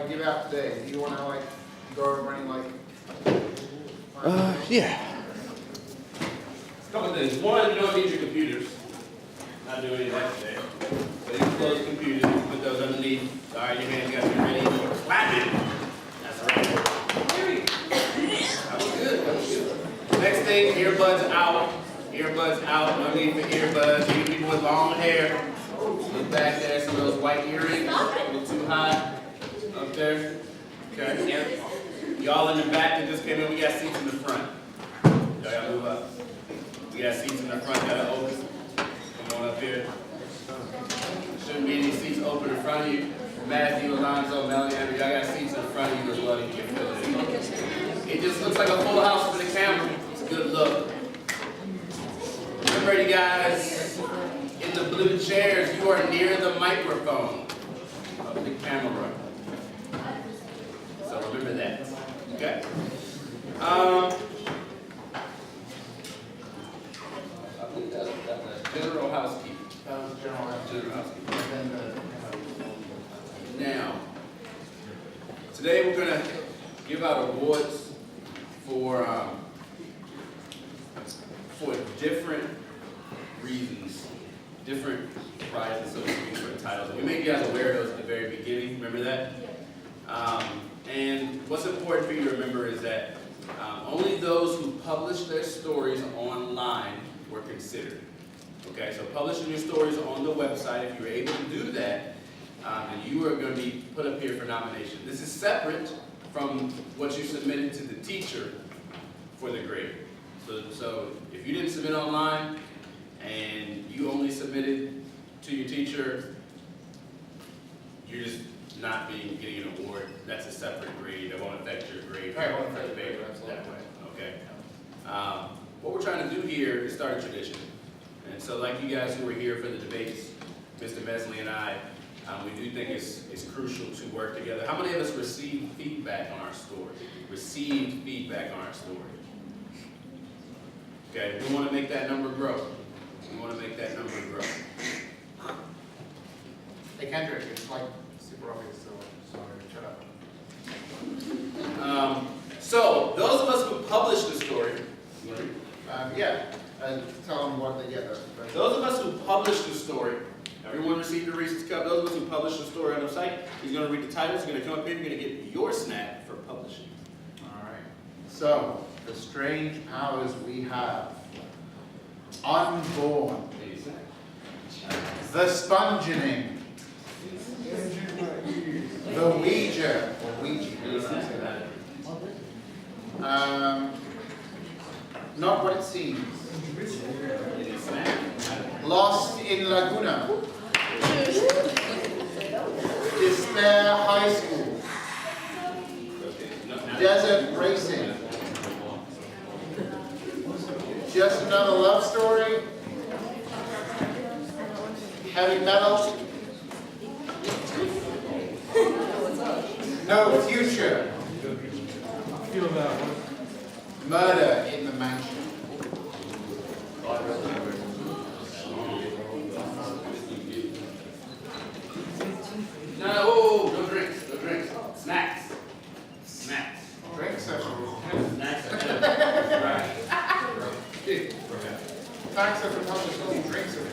give out today? Do you want to like go over any like? Yeah. Couple things. One, you don't need your computers. Not doing any of that today. So you can close computers, you can put those underneath. All right, your hands got to be ready. Clapping. That's right. That was good. That was good. Next thing, earbuds out. Earbuds out. No need for earbuds. You people with long hair. Look back there. Some of those white earrings. A little too high up there. Okay. Y'all in the back that just came in, we got seats in the front. Y'all gotta move up. We got seats in the front that are open. Come on up here. Shouldn't be any seats open in front of you. Matthew, Alonzo, Melanie, y'all got seats in front of you as well. You can feel it. It just looks like a full house for the camera. It's a good look. Remember, you guys, in the blue chairs, you are near the microphone of the camera. So remember that. Okay? I believe that was general housekeeping. That was general. General housekeeping. And then Now, today we're going to give out awards for different reasons, different prizes, so to speak, for titles. And we made you guys aware of those at the very beginning. Remember that? And what's important for you to remember is that only those who publish their stories online were considered. Okay, so publishing your stories on the website, if you're able to do that, and you are going to be put up here for nomination. This is separate from what you submitted to the teacher for the grade. So if you didn't submit online and you only submitted to your teacher, you're just not getting an award. That's a separate grade. That won't affect your grade. Right, won't affect the your grade, that way. Okay. What we're trying to do here is start a tradition. And so, like you guys who were here for the debates, Mr. Mesley and I, we do think it's crucial to work together. How many of us received feedback on our story? Received feedback on our story. Okay, we want to make that number grow. We want to make that number grow. hey Kendrick, it's like super obvious, so sorry, shut up. So, those of us who published the story, Tell them what they get. those of us who published the story, everyone received a Reese's Cup. Those of us who published the story on the site, he's going to read the titles, he's going to come up here, you're going to get your snack for publishing. All right. So, the strange powers we have. Unborn. The Spongening. The Ouija. Or Ouija. Not what it seems. Lost in Laguna. Despair High School. Desert Racing. Just Another Love Story. Heavy Metal. No Future. Feel that one. Murder in the Mansion. No, no drinks, no drinks. Snacks. Snacks. Drink session. Snacks. Right. Thanks for publishing the drink session.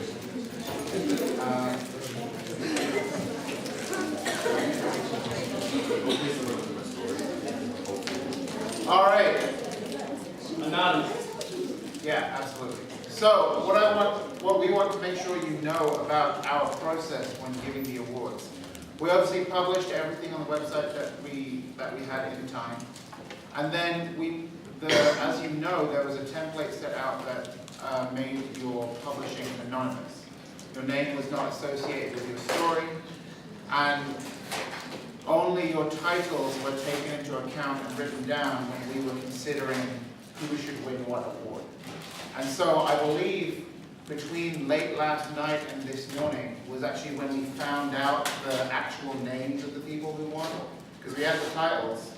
All right. Anonymous. Yeah, absolutely. So what we want to make sure you know about our process when giving the awards. We obviously published everything on the website that we had in time, and then as you know, there was a template set out that made your publishing anonymous. Your name was not associated with your story, and only your titles were taken into account and written down when we were considering who should win what award. And so I believe between late last night and this morning was actually when we found out the actual names of the people who won, because we had the titles,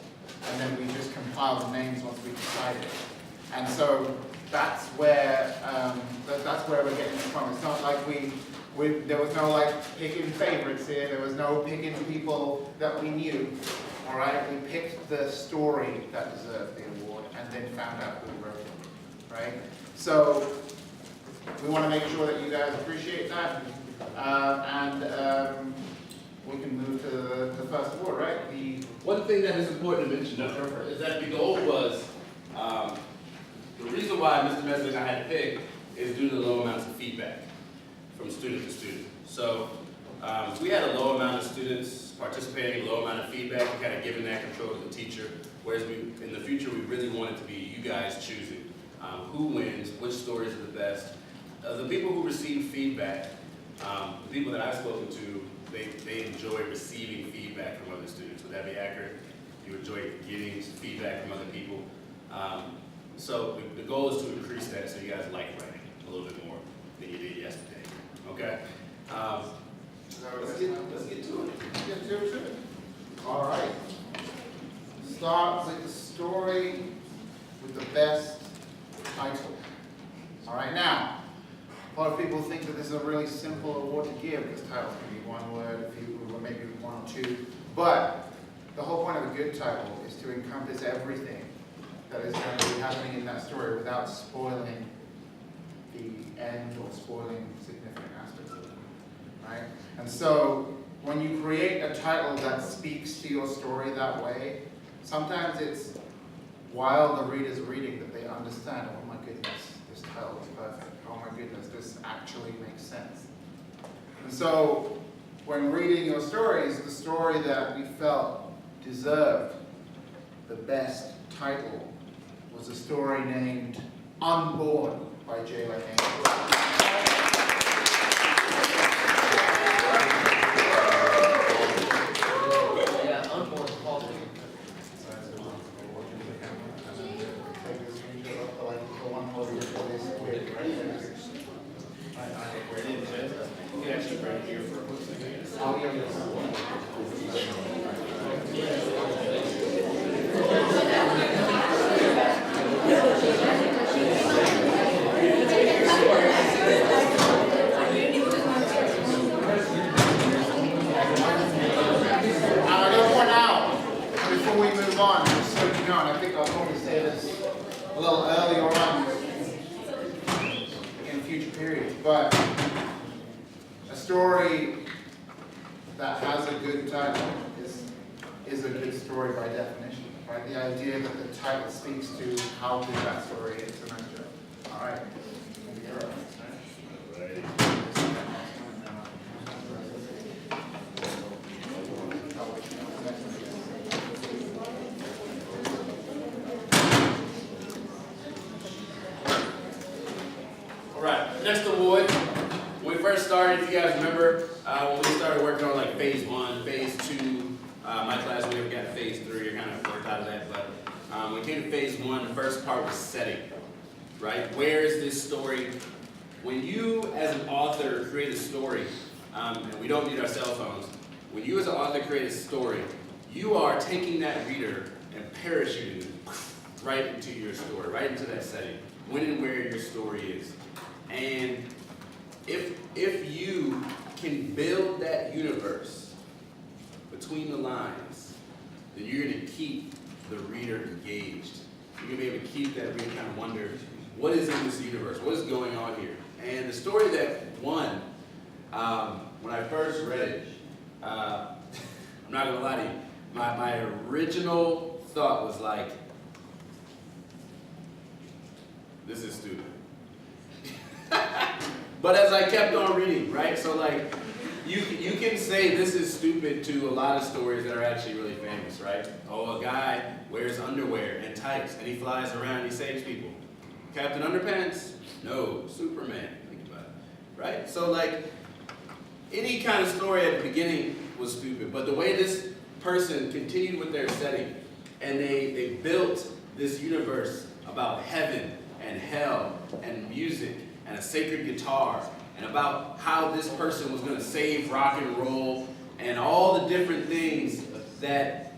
and then we just compiled the names once we decided. And so that's where we're getting it from. It's not like we There was no like picking favorites here. There was no picking people that we knew. All right, we picked the story that deserved the award and then found out who wrote it. Right. So we want to make sure that you guys appreciate that, and we can move to the first award. Right. One thing that is important to mention is that the goal was, the reason why Mr. Meslick and I had to pick is due to the low amounts of feedback from student to student. So we had a low amount of students participating, low amount of feedback, and kind of giving that control to the teacher, whereas in the future we really want it to be you guys choosing who wins, which stories are the best. The people who receive feedback, the people that I've spoken to, they enjoy receiving feedback from other students. Would that be accurate? You enjoy getting feedback from other people. So the goal is to increase that so you guys like writing a little bit more than you did yesterday. Okay? Let's get to it. Get to it. All right. Start with the story with the best title. All right, now, a lot of people think that this is a really simple award to give because titles can be one word, a few, or maybe one or two. But the whole point of a good title is to encompass everything that is going to be happening in that story without spoiling the end or spoiling significant aspects of it. Right? And so when you create a title that speaks to your story that way, sometimes it's while the reader's reading that they understand, oh my goodness, this title is perfect. Oh my goodness, this actually makes sense. And so when reading your stories, the story that we felt deserved the best title was a story named Unborn by Jayla Haynes. But a story that has a good title is a good story by definition, right? The idea that the title speaks to how good that story is. So nice job. All right. Next award, when we first started, if you guys remember, when we started working on like phase 1, phase 2, my class, we never got phase 3, or kind of worked out of that, but when we came to phase 1, the first part was setting, right? Where is this story? When you, as an author, create a story, and we don't need our cell phones, when you as an author create a story, you are taking that reader and parachuting right into your story, right into that setting, when and where your story is. And if you can build that universe between the lines, then you're going to keep the reader engaged. You're going to be able to keep that reader kind of wonder, what is in this universe? What is going on here? And the story that won, when I first read it, I'm not going to lie to you, my original thought was like, this is stupid. But as I kept on reading, right? So like, you can say this is stupid to a lot of stories that are actually really famous, right? Oh, a guy wears underwear and tights and he flies around and he saves people. Captain Underpants? No. Superman. Think about it, right? So like, any kind of story at the beginning was stupid, but the way this person continued with their setting and they built this universe about heaven and hell and music and a sacred guitar, and about how this person was going to save rock and roll, and all the different things that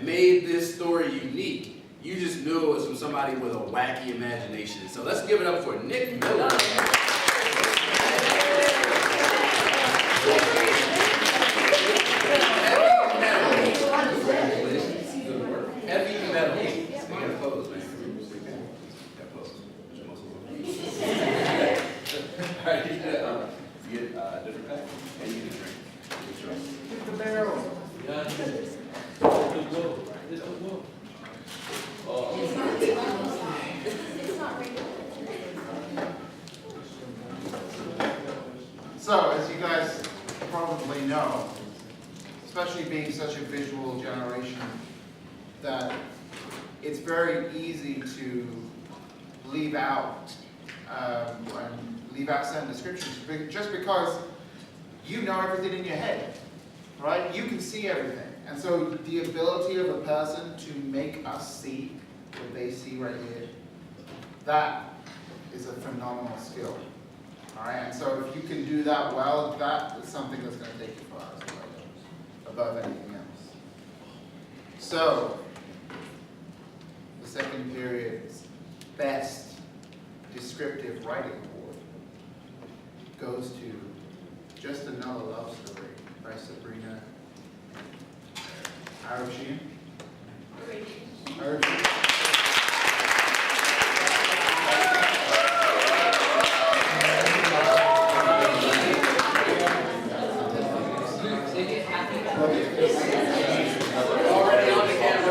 made this story unique. You just knew it was from somebody with a wacky imagination. So let's give it up for Nick Miller. visual generation, that it's very easy to leave out certain descriptions just because you know everything in your head, right? You can see everything. And so the ability of a person to make us see what they see right here, that is a phenomenal skill. All right, and so if you can do that well, that is something that's going to take you far above anything else. So, the second period's best descriptive writing award goes to Just Another Love Story by Sabrina Arashian. Already on the camera.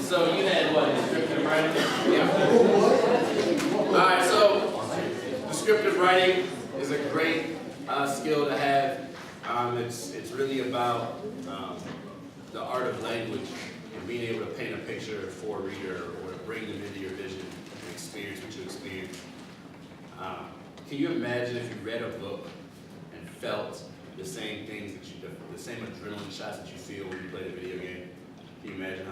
So you had what, descriptive writing? Yeah. All right, so descriptive writing is a great skill to have. It's really about the art of language and being able to paint a picture for a reader or to bring them into your vision and experience what you experience. Can you imagine if you read a book and felt the same things that you, the same adrenaline shots that you feel when you play the video game? Can you imagine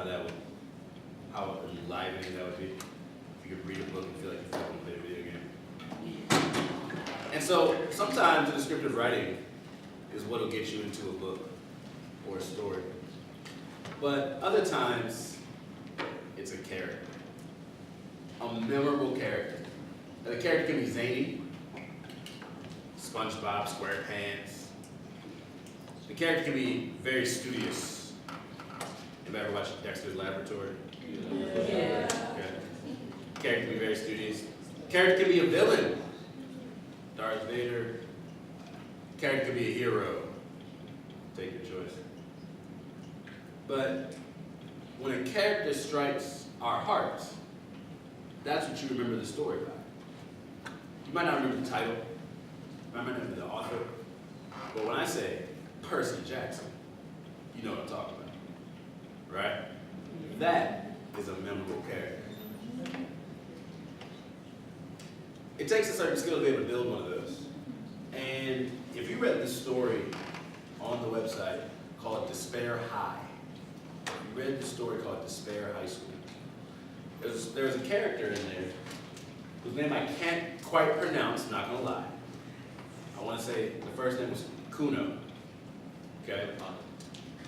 how enlivening that would be? If you could read a book and feel like you felt when you play a video game. And so sometimes the descriptive writing is what will get you into a book or a story. But other times, it's a character. A memorable character. And the character can be zany, SpongeBob SquarePants. The character can be very studious. Anybody ever watched Dexter's Laboratory? Yeah. Okay. The character can be very studious. The character can be a villain. Darth Vader. The character can be a hero. Take your choice. But when a character strikes our hearts, that's what you remember the story by. You might not remember the title, you might not remember the author, but when I say Percy Jackson, you know what I'm talking about, right? That is a memorable character. It takes a certain skill to be able to build one of those. And if you read this story on the website called Despair High, you read the story called Despair High School. There's a character in there whose name I can't quite pronounce, not gonna lie. I wanna say the first name was Kuno. Okay?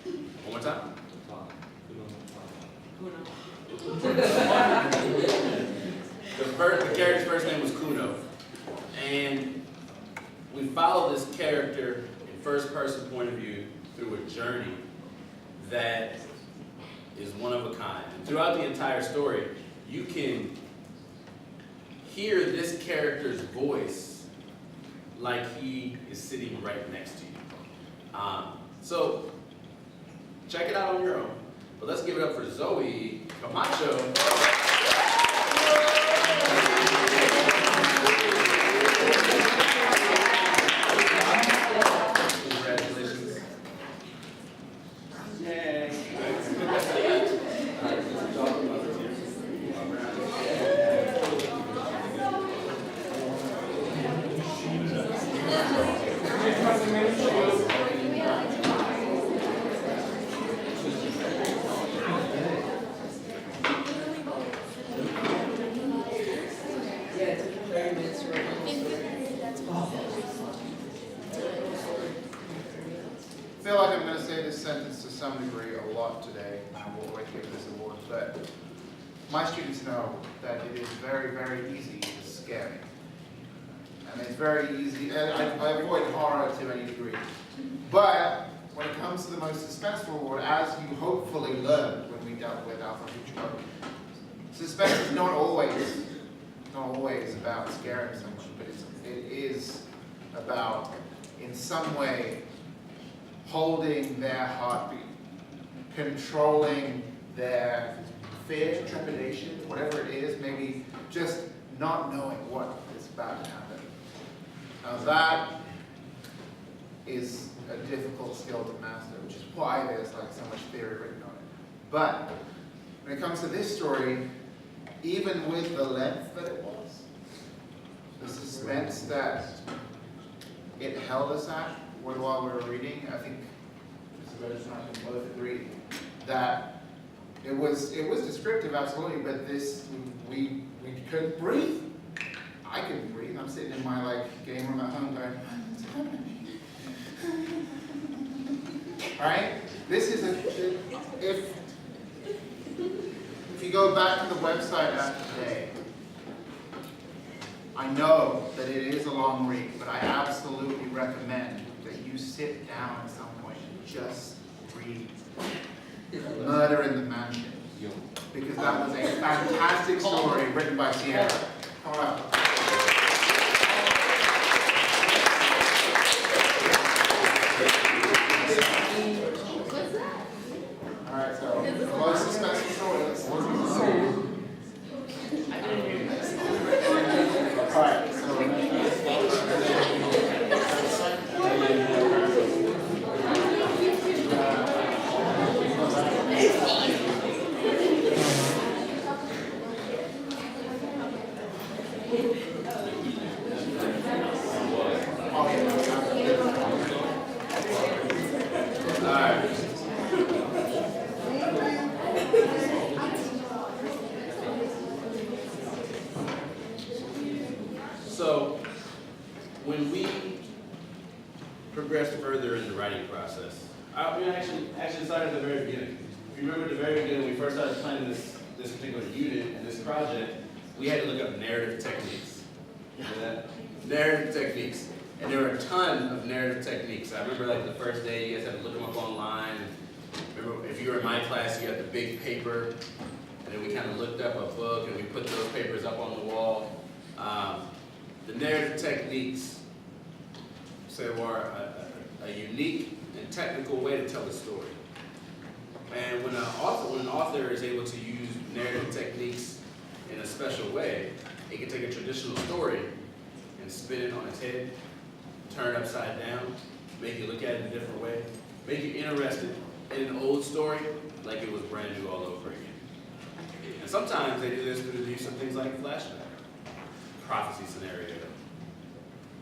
One more time. The character's first name was Kuno. And we follow this character in first person point of view through a journey that is one of a kind. And throughout the entire story, you can hear this character's voice like he is sitting right next to you. So check it out on your own. But let's give it up for Zoe Camacho. Congratulations. Yay. I feel like I'm going to say this sentence to some degree a lot today when I walk away with this award, but my students know that it is very, very easy to scare me. And it's very easy, and I avoid horror to any degree. But when it comes to the most suspenseful award, as you hopefully learned when we dealt with Alpha Hitchcock, suspense is not always about scaring someone, but it is about, in some way, holding their heartbeat, controlling their fear, trepidation, whatever it is, maybe just not knowing what is about to happen. Now that is a difficult skill to master, which is why there's like so much theory written on it. But when it comes to this story, even with the length that it was, the suspense that it held us at while we were reading, I think Mr. Rose and I can both agree that it was descriptive, absolutely, but this, we couldn't breathe. I couldn't breathe. I'm sitting in my like game room at home going, what's happening? Right? This is if you go back to the website after today, I know that it is a long read, but I absolutely recommend that you sit down at some point and just read Murder in the Mansion, because that was a fantastic story written by Sierra. Come on up. All right, so the most suspenseful story. Let's all right, So, when we progressed further in the writing process, we actually started at the very beginning. If you remember at the very beginning, when we first started planning this particular unit and this project, we had to look up narrative techniques. Remember that? Narrative techniques. And there were a ton of narrative techniques. I remember like the first day, you guys had to look them up online. Remember, if you were in my class, you had the big paper, and then we kind of looked up a book, and we put those papers up on the wall. The narrative techniques were a unique and technical way to tell a story. And when an author is able to use narrative techniques in a special way, it can take a traditional story and spin it on its head, turn it upside down, make you look at it a different way, make you interested in an old story like it was brand new all over again. And sometimes they do this through the use of things like flashback, prophecy scenario,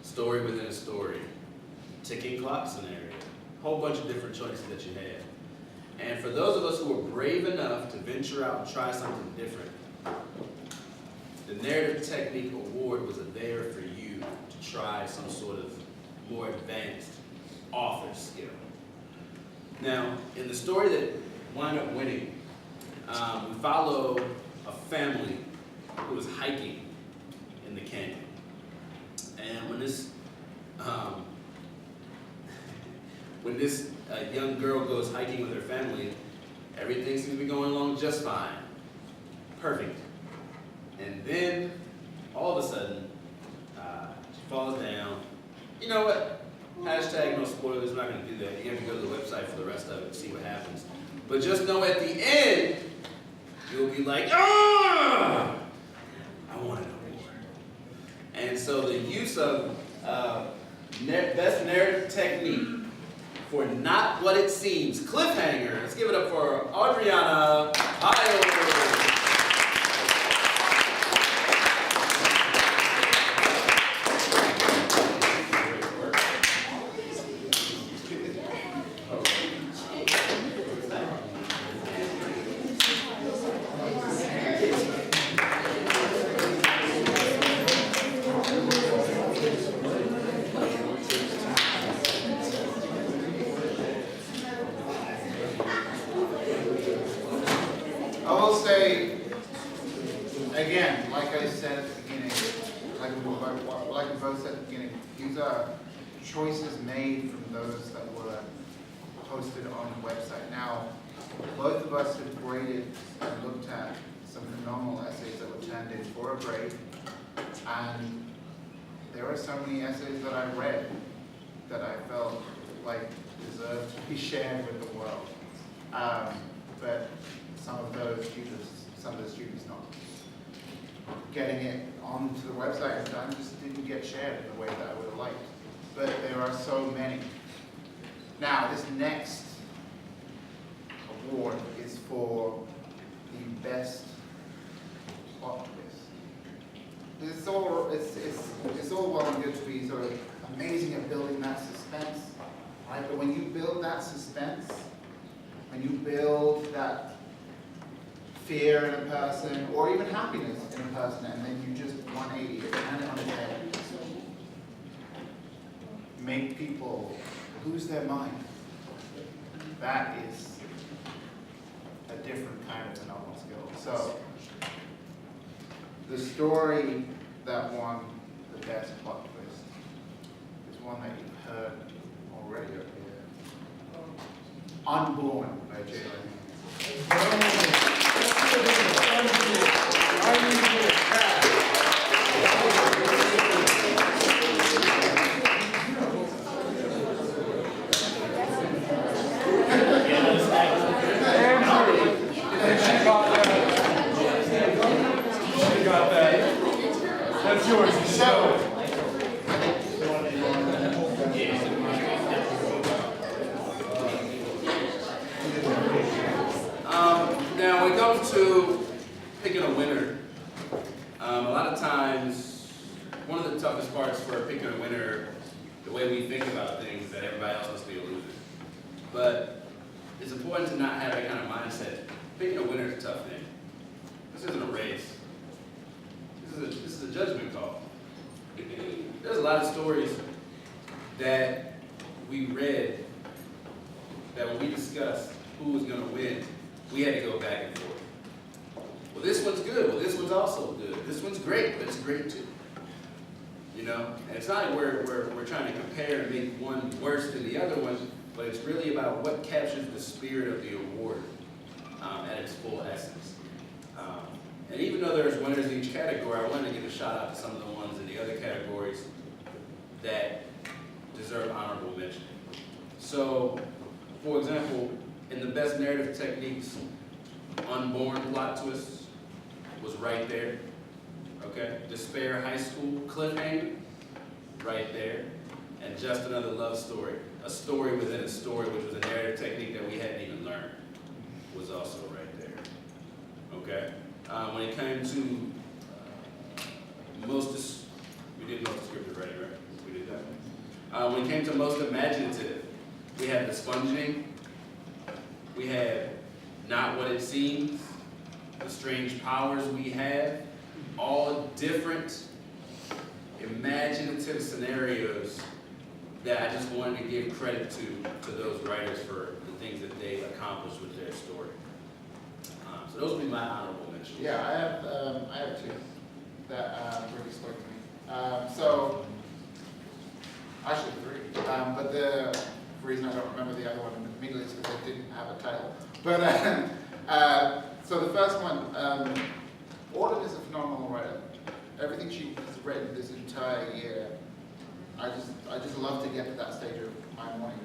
story within a story, ticking clock scenario, a whole bunch of different choices that you had. And for those of us who were brave enough to venture out and try something different, the Narrative Technique Award was there for you to try some sort of more advanced author skill. Now, in the story that wound up winning, we follow a family who was hiking in the canyon. And when this young girl goes hiking with her family, everything seems to be going along just fine. Perfect. And then, all of a sudden, she falls down. You know what? Hashtag no spoilers, we're not going to do that. You have to go to the website for the rest of it and see what happens. But just know at the end, you'll be like, ah! I want to know more. And so the use of best narrative technique for Not What It Seems, Cliffhanger. Let's give it up for Adriana Pyle. I will say, again, like I said at the beginning, like we both said at the beginning, these are choices made from those that were posted on the website. Now, both of us have graded and looked at some phenomenal essays that were turned in for a grade, and there are so many essays that I read that I felt like deserve to be shared with the world. But some of the students not getting it onto the website and done just didn't get shared in the way that I would have liked. But there are so many. Now, this next award is for the best plot twist. It's all well and good to be sort of amazing at building that suspense, right? But when you build that suspense, when you build that fear in a person, or even happiness in a person, and then you just 180 it, turn it on its head, make people lose their mind, that is a different kind of phenomenal skill. So, the story that won the best plot twist is one that you've heard already up here. Unborn by Jay Leno. That's yours. So, now when it comes to picking a winner, a lot of times, one of the toughest parts for picking a winner, the way we think about things, is that everybody else must be a loser. But it's important to not have that kind of mindset. Picking a winner is a tough thing. This isn't a race. This is a judgment call. There's a lot of stories that we read that when we discussed who was going to win, we had to go back and forth. Well, this one's good. Well, this one's also good. This one's great, but it's great too. You know? And it's not like we're trying to compare and make one worse than the other one, but it's really about what captures the spirit of the award at its full essence. And even though there's winners in each category, I wanted to give a shout out to some of the ones in the other categories that deserve honorable mention. So, for example, in the best narrative techniques, Unborn plot twist was right there. Okay? Despair High School cliffhanger, right there. And Just Another Love Story, a story within a story, which was a narrative technique that we hadn't even learned, was also right there. Okay? When it came to we did most descriptive writing, right? We did that. When it came to most imaginative, we had The Sponging, we had Not What It Seems, The Strange Powers We Have, all different imaginative scenarios that I just wanted to give credit to those writers for the things that they accomplished with their story. So those would be my honorable mentions. yeah, I have two that really spoke to me. So, actually three. But the reason I don't remember the other one immediately is because it didn't have a title. But so the first one, Autumn is a phenomenal writer. Everything she has written this entire year, I just love to get to that stage of my morning,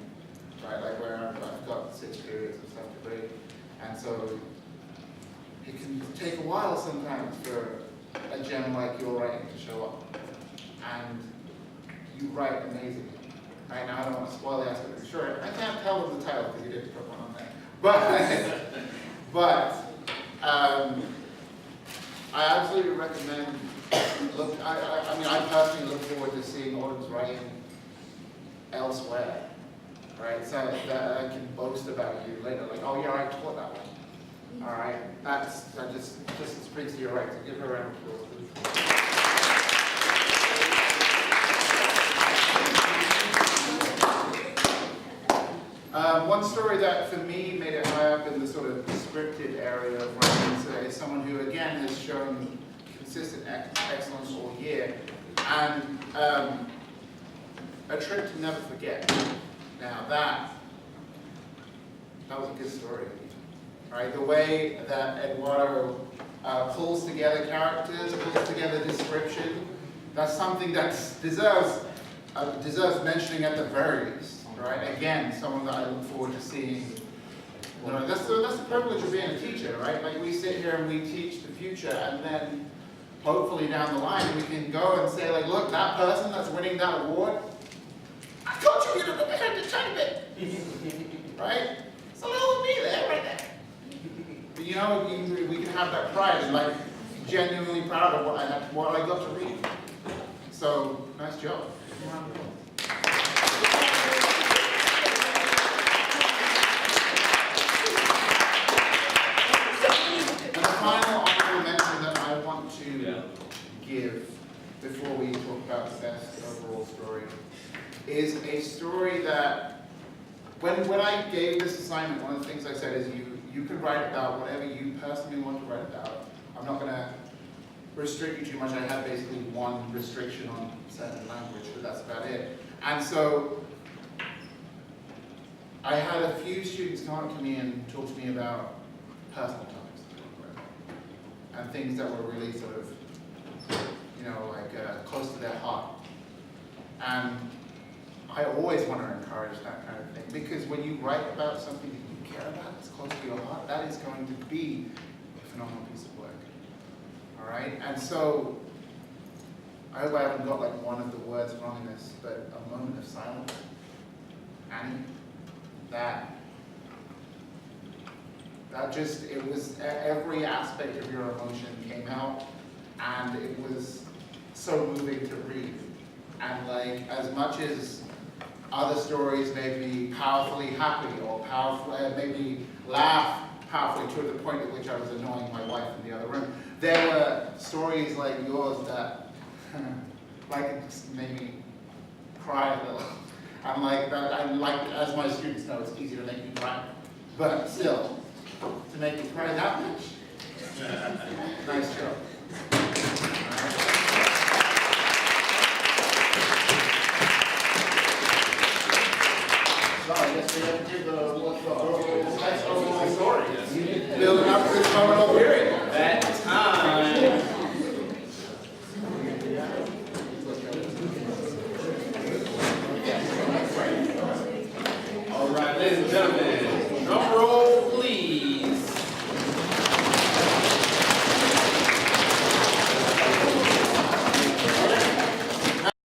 right? Like where I've got 6 periods of stuff to read, and so it can take a while sometimes for a gem like you're writing to show up, and you write amazingly. Right now, I don't want to spoil the aspect. Sure, I can't tell them the title because you didn't put one on there. But I absolutely recommend. I mean, I personally look forward to seeing Autumn's writing elsewhere, right? So that I can boast about you later, like, oh yeah, I taught that one. All right, that just speaks to your right. So give her a round of applause, please. One story that for me made it high up in the sort of scripted area of writing is someone who again has shown consistent excellence all year, and A Trip to Never Forget. Now that was a good story. Right, the way that Eduardo pulls together characters, pulls together description, that's something that deserves mentioning at the very least, right? right? Again, someone that I look forward to seeing. You know, that's the privilege of being a teacher, right? Like we sit here and we teach the future, and then hopefully down the line we can go and say, like, look, that person that's winning that award, I contributed a tiny bit, right? It's a little me there, right there. But you know, we can have that pride and like genuinely proud of what I got to read. So nice job. And the final honorable mention that I want to give before we talk about the best overall story is a story that when I gave this assignment, one of the things I said is you can write about whatever you personally want to write about. I'm not going to restrict you too much. I had basically one restriction on certain language, but that's about it. And so I had a few students come up to me and talk to me about personal topics and things that were really sort of, you know, like close to their heart. And I always want to encourage that kind of thing, because when you write about something that you care about that's close to your heart, that is going to be a phenomenal piece of work. All right? And so, I hope I haven't got like one of the words wrong in this, but a moment of silence. Annie, that just, it was, every aspect of your emotion came out, and it was so moving to read. And like, as much as other stories may be powerfully happy or powerfully, maybe laugh powerfully to the point at which I was annoying my wife in the other room, there were stories like yours that like just made me cry a little. I'm like that. I like, as my students know, it's easy to make me cry, but still, to make me cry that much. Nice job. So I guess we have to give the award for overall story. Building up to this moment over here.